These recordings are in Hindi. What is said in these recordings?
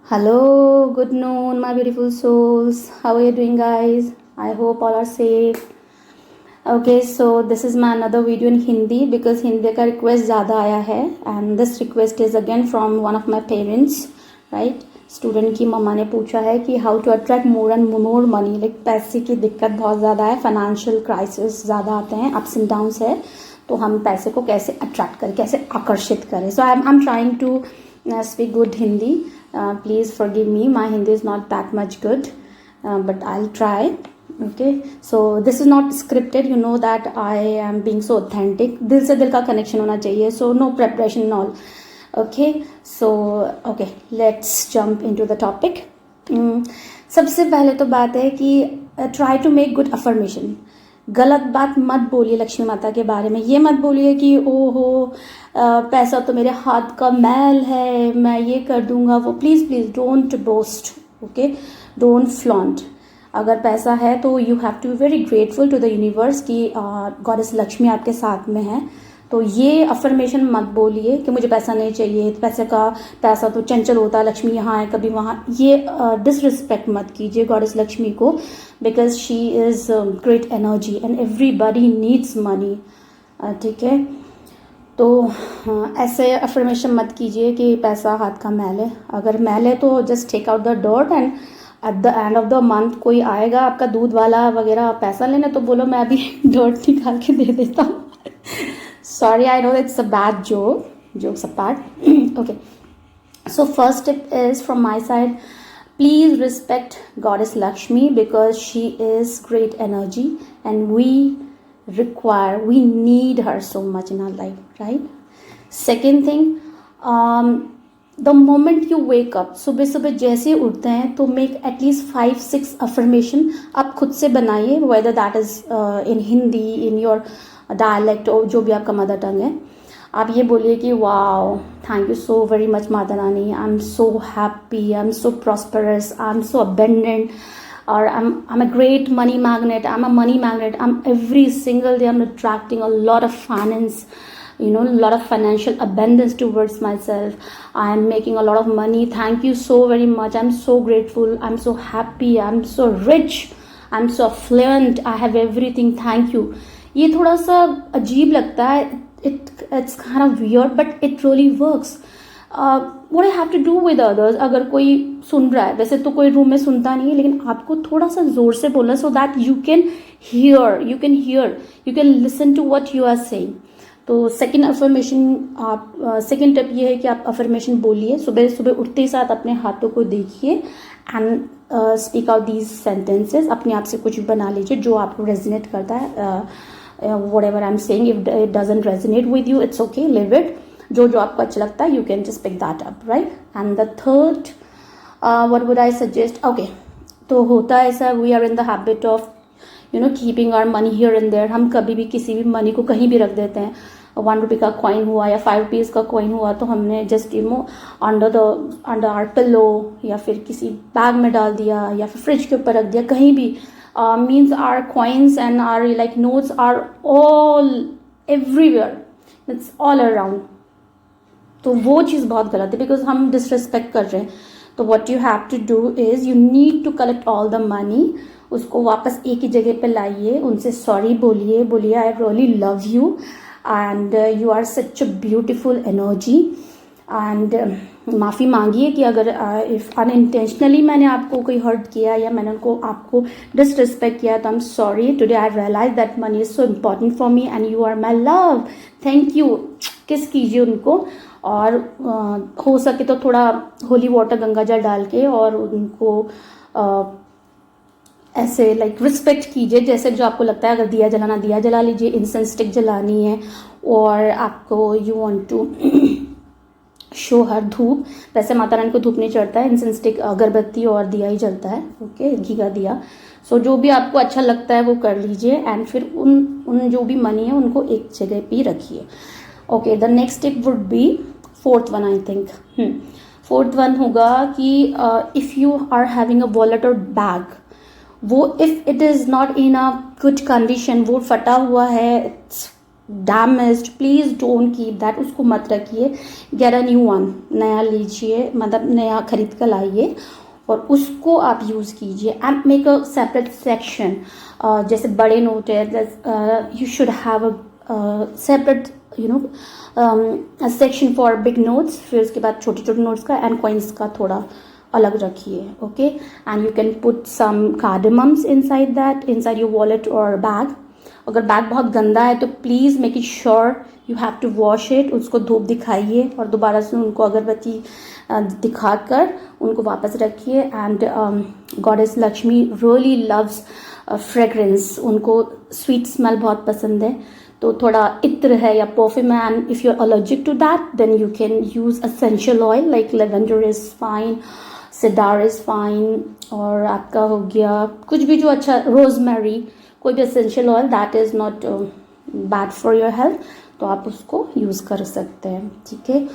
Hello, good noon, my beautiful souls. How are you doing, guys? I hope all are safe. Okay, so this is my another video in Hindi because Hindi का request ज़्यादा आया है and this request is again from one of my parents, right? Student की मम्मा ने पूछा है कि how to attract more and more money, like पैसे की दिक्कत बहुत ज़्यादा है, फाइनेंशियल क्राइसिस ज़्यादा आते हैं, अप्स एंड डाउन्स है, तो हम पैसे को कैसे अट्रैक्ट करें, कैसे आकर्षित करें. So I am trying to speak good Hindi. Please forgive me. My Hindi is not that much good, but I'll try. Okay. So this is not scripted. You know that I am being so authentic. दिल से दिल का connection होना चाहिए. So no preparation and all. Okay. So okay. Let's jump into the topic. सबसे पहले तो बात है कि try to make good affirmation. गलत बात मत बोलिए लक्ष्मी माता के बारे में. ये मत बोलिए कि ओहो पैसा तो मेरे हाथ का मैल है, मैं ये कर दूंगा वो. Please please don't boast. Okay, don't flaunt. अगर पैसा है तो you have to be very grateful to the universe कि गॉडेस लक्ष्मी आपके साथ में है. तो ये अफर्मेशन मत बोलिए कि मुझे पैसा नहीं चाहिए, पैसा तो चंचल होता है, लक्ष्मी यहाँ है कभी वहाँ. ये डिसरिस्पेक्ट मत कीजिए गॉडेस लक्ष्मी को, because she is great energy and everybody needs money. ठीक है, तो ऐसे अफर्मेशन मत कीजिए कि पैसा हाथ का मैल है. अगर मैल है तो just take out the dirt and at the end of the month कोई आएगा आपका दूध वाला वगैरह पैसा लेने, तो बोलो मैं अभी डर्ट निकाल के दे देता हूँ. Sorry, I know it's a bad joke. Jokes apart. Okay. So first tip is from my side. Please respect Goddess Lakshmi because she is great energy and we need her so much in our life, right? Second thing, the moment you wake up, सुबह सुबह जैसे ही उठते हैं तो make at least 5-6 affirmation आप खुद से बनाइए, whether that is in Hindi, in your dialect और जो भी आपका मदर टंग है. आप ये बोलिए कि wow, thank you so very much Mata Rani, I am so happy, I am so prosperous, I am so abundant, और I am a great money magnet, I am a money magnet, I am every single day I am attracting a lot of finance, lot of financial abundance towards myself. I am making a lot of money. Thank you so very much. I'm so grateful. I'm so happy. I'm so rich. I'm so affluent. I have everything. Thank you. ये थोड़ा सा अजीब लगता है, it's kind of weird but it really works. What I have to do with others. अगर कोई सुन रहा है, वैसे तो कोई रूम में सुनता नहीं है, लेकिन आपको थोड़ा सा जोर से बोलना so that you can listen to what you are saying. तो सेकेंड अफर्मेशन सेकेंड टिप ये है कि आप अफर्मेशन बोलिए सुबह सुबह उठते ही साथ अपने हाथों को देखिए and speak out these sentences. अपने आप से कुछ बना लीजिए जो आपको रेजोनेट करता है. whatever I'm saying, if it doesn't resonate with you, it's okay, leave it. जो आपको अच्छा लगता है, you can just pick that up, right? And the third, what would I suggest? Okay, तो होता है ऐसा, we are in the habit of keeping our money here and there. हम कभी भी किसी भी मनी को कहीं भी रख देते हैं. 1 रुपये का कॉइन हुआ या 5 रुपीज़ का कॉइन हुआ तो हमने जस्ट अंडर आवर पिलो या फिर किसी बैग में डाल दिया या फिर फ्रिज के ऊपर रख दिया, कहीं भी. Means our coins and our like notes are all everywhere. It's all around. तो वो चीज़ बहुत गलत है बिकॉज हम डिसरिस्पेक्ट कर रहे हैं. तो what you have to do is you need to collect all the money. उसको वापस एक ही जगह पे लाइए, उनसे सॉरी बोलिए I really love you and you are such a beautiful energy. And माफ़ी मांगिए कि अगर इफ़ अनइंटेंशनली मैंने आपको कोई हर्ट किया या मैंने आपको डिसरिस्पेक्ट किया तो I am sorry. Today I realize that money is so important for me and you are my love. Thank you. Kiss कीजिए उनको और हो सके तो थोड़ा होली वाटर गंगा जल डाल के और उनको ऐसे लाइक रिस्पेक्ट कीजिए. जैसे जो आपको लगता है, अगर दिया जलाना दिया जला लीजिए, इंसेंस स्टिक जलानी है और आपको यू वांट टू शो हर धूप. वैसे माता रानी को धूप नहीं चढ़ता है, इंसेंस स्टिक अगरबत्ती और दिया ही जलता है. ओके, घी का दिया. सो जो भी आपको अच्छा लगता है वो कर लीजिए एंड फिर उन जो भी मनी है उनको एक जगह पे रखिए. Okay, the next tip would be fourth one I think. Fourth one होगा कि if you are having a wallet और बैग, वो if it is not in a good condition, वो फटा हुआ है, damaged, please don't keep that, उसको मत रखिए, गेट अ न्यू वन, नया लीजिए, मतलब नया खरीद कर लाइए और उसको आप यूज़ कीजिए and make a separate section. जैसे बड़े नोट है, you should have a separate section for big notes, फिर उसके बाद छोटे छोटे नोट्स का एंड कॉइन्स का थोड़ा अलग रखिए, okay. And you can put some cardamoms inside that, inside your wallet और बैग। अगर बैग बहुत गंदा है तो please make it sure you have to wash it, उसको धूप दिखाइए और दोबारा से उनको अगरबत्ती दिखाकर उनको वापस रखिए। And goddess Lakshmi really loves fragrance, उनको स्वीट स्मेल बहुत पसंद है, तो थोड़ा इत्र है या परफ्यूम है, and if you are allergic to that then you can use essential oil like lavender is fine, cedar is fine, और आपका हो गया कुछ भी जो अच्छा, रोजमेरी, कोई भी essential oil that is not bad for your health, तो आप उसको यूज़ कर सकते हैं, ठीक है।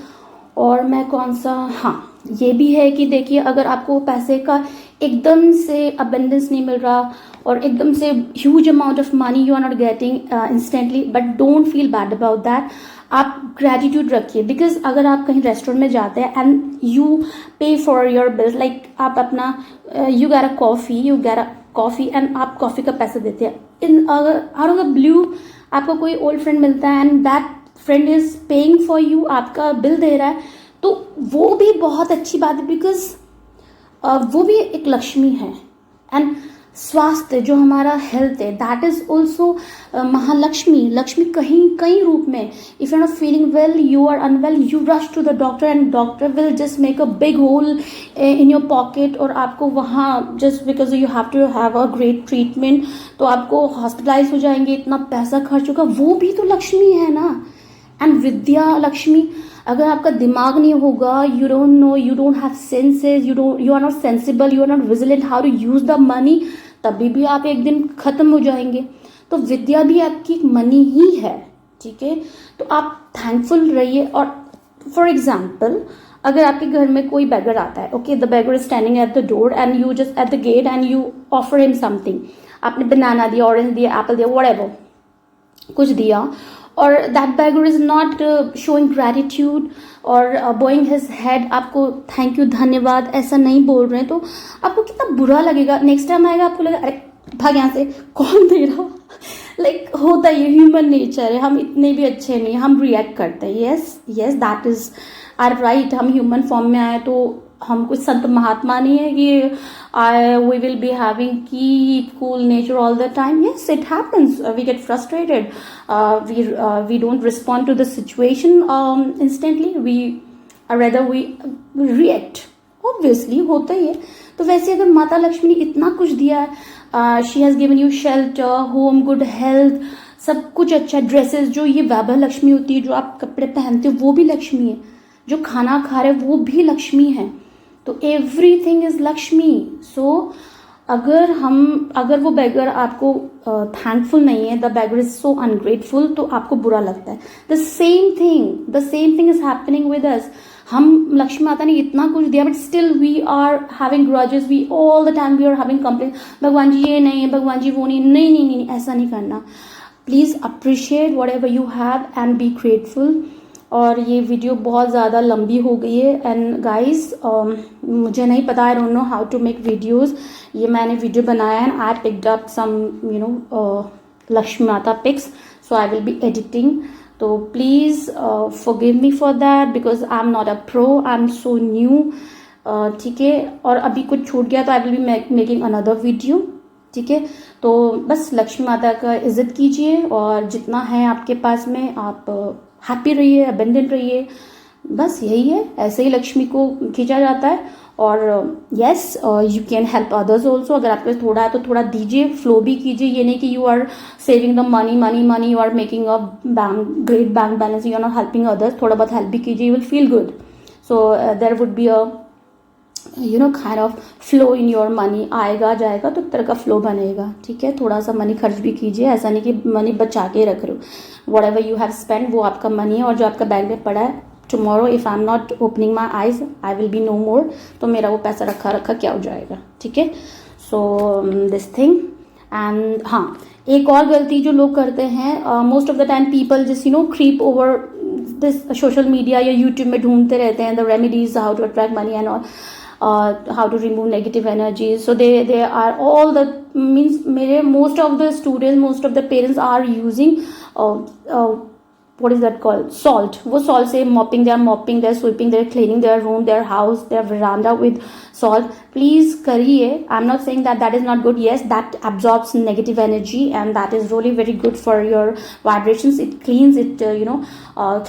और मैं कौन सा, हाँ ये भी है कि देखिए अगर आपको पैसे का एकदम से अबेंडेंस नहीं मिल रहा और एकदम से huge amount of money you are not getting instantly, but don't feel bad about that, आप ग्रेटिट्यूड रखिए। बिकॉज अगर आप कहीं रेस्टोरेंट में जाते हैं and you pay for your bills, like आप अपना you got a coffee and आप कॉफ़ी का पैसा देते हैं, इन अगर आउट ऑफ द ब्लू आपको कोई ओल्ड फ्रेंड मिलता है and that friend is paying for you, आपका बिल दे रहा है, तो वो भी बहुत अच्छी बात है, बिकॉज वो भी एक लक्ष्मी है। एंड स्वास्थ्य जो हमारा हेल्थ है that is also Mahalakshmi, Lakshmi कहीं कई रूप में। If you are not feeling well, you are unwell, you rush to the doctor and doctor will just make a big hole in your pocket, और आपको वहाँ just because you have to have a great treatment, तो आपको हॉस्पिटलाइज हो जाएंगे, इतना पैसा खर्च होगा, वो भी तो लक्ष्मी है ना। एंड विद्या लक्ष्मी, अगर आपका दिमाग नहीं होगा, you don't know, you don't have senses, you are not sensible, you are not vigilant how to use the money, तभी भी आप एक दिन खत्म हो जाएंगे। तो विद्या भी आपकी मनी ही है, ठीक है। तो आप थैंकफुल रहिए। और फॉर एग्जाम्पल अगर आपके घर में कोई बेगर आता है, okay, the beggar is standing at the door and you just at the gate and you offer him something, आपने बनाना दिया, ऑरेंज दिया, एप्पल दिया, व्हाटएवर कुछ दिया, और that beggar is not showing gratitude और बोइंग हिज हेड, आपको थैंक यू धन्यवाद ऐसा नहीं बोल रहे हैं, तो आपको कितना बुरा लगेगा। नेक्स्ट टाइम आएगा आपको लगेगा अरे भाग यहाँ से, कौन दे रहा, लाइक होता है, ह्यूमन नेचर है, हम इतने भी अच्छे नहीं, हम रिएक्ट करते हैं। Yes that is are right, हम ह्यूमन फॉर्म में आए तो हम कुछ संत महात्मा नहीं है कि we will be having keep cool nature all the time. Yes, it happens, we get frustrated, we don't respond to the situation instantly, we rather we react, obviously होता ही है। तो वैसे अगर माता लक्ष्मी ने इतना कुछ दिया है, she has given you shelter, home, good health, सब कुछ अच्छा, ड्रेसेस, जो ये वैभव लक्ष्मी होती है, जो आप कपड़े पहनते हो वो भी लक्ष्मी है, जो खाना खा रहे वो भी लक्ष्मी है, तो एवरीथिंग इज लक्ष्मी। सो अगर वो बेगर आपको थैंकफुल नहीं है, the beggar is so ungrateful, तो आपको बुरा लगता है। The same thing is happening with us. हम लक्ष्मी माता ने इतना कुछ दिया but still we are having grudges, we all the time we are having complain, भगवान जी ये नहीं है, भगवान जी वो नहीं, नहीं, ऐसा नहीं करना। Please appreciate what ever you have and be grateful. और ये वीडियो बहुत ज़्यादा लंबी हो गई है एंड गाइस मुझे नहीं पता, I don't know how to make videos. ये मैंने वीडियो बनाया and I picked up some Lakshmi Mata pics, so I will be editing, तो please forgive me for that because I am not a pro, I am so new, ठीक है। और अभी कुछ छूट गया तो I will be making another video, ठीक है। तो बस लक्ष्मी माता का इज्जत कीजिए और जितना है आपके पास में आप हैप्पी रहिए, अबेंडेंट रहिए, बस यही है, ऐसे ही लक्ष्मी को खींचा जाता है। और yes you can help others also, अगर आपके पास थोड़ा है तो थोड़ा दीजिए, फ्लो भी कीजिए, ये नहीं कि you are saving the money, you are making a great bank balance, you are not helping others, थोड़ा बहुत हेल्प भी कीजिए, you will feel good. So there would be a kind of flow in your money, आएगा जाएगा तो एक तरह का फ्लो बनेगा, ठीक है। थोड़ा सा मनी खर्च भी कीजिए, ऐसा नहीं कि मनी बचा के रख रहे हो, what ever you have spend वो आपका मनी है, और जो आपका बैंक में पड़ा है, tomorrow if I am not opening my eyes I will be no more, तो मेरा वो पैसा रखा क्या हो जाएगा, ठीक है। सो दिस थिंग एंड हाँ, एक और गलती जो लोग करते हैं, most of the time people just creep over this social media या यूट्यूब में ढूंढते रहते हैं the remedies how to attract money and all, how to remove negative energies. So they are all the means mere most of the students, most of the parents are using what is that called, salt. वो salt से mopping, they are mopping, they are sweeping, they are cleaning their room, their house, their veranda with salt. Please करिए. I'm not saying that that is not good. Yes, that absorbs negative energy and that is really very good for your vibrations. It cleans it,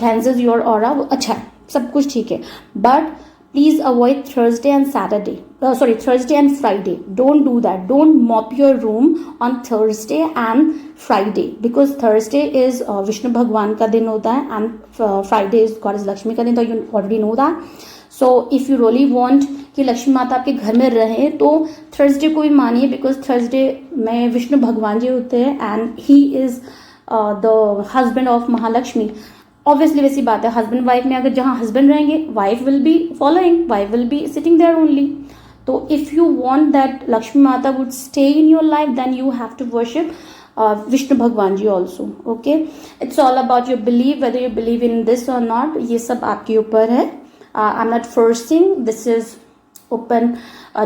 cleanses your aura. अच्छा है, सब कुछ ठीक है, but please avoid Thursday and Saturday. Thursday and Friday. Don't do that. Don't mop your room on Thursday and Friday because Thursday is Vishnu Bhagwan का दिन होता है and Friday is Goddess Lakshmi का दिन, तो you already know that. So if you really want कि लक्ष्मी माता आपके घर में रहे तो Thursday को भी मानिए because Thursday में विष्णु भगवान जी होते हैं and he is the husband of Mahalakshmi. Obviously वैसी बात है, हस्बैंड वाइफ में अगर जहाँ हस्बैंड रहेंगे wife will be following, wife will be sitting there only. तो if you want that Lakshmi Mata would stay in your life then you have to worship Vishnu Bhagwan ji also. Okay, it's all about your believe, whether you believe in this और नॉट, ये सब आपके ऊपर है. I am not forcing, this is open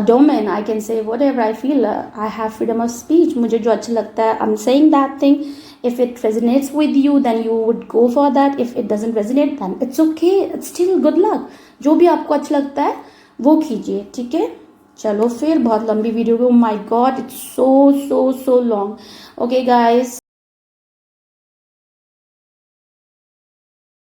domain. I can say whatever I feel, I have freedom of speech. मुझे जो अच्छा लगता है I am saying that thing. If it resonates with you, then you would go for that. If it doesn't resonate, then it's okay. It's still good luck. जो भी आपको अच्छा लगता है वो कीजिए, ठीक है. चलो फिर, बहुत लंबी video. Oh my God, it's so long. Okay guys.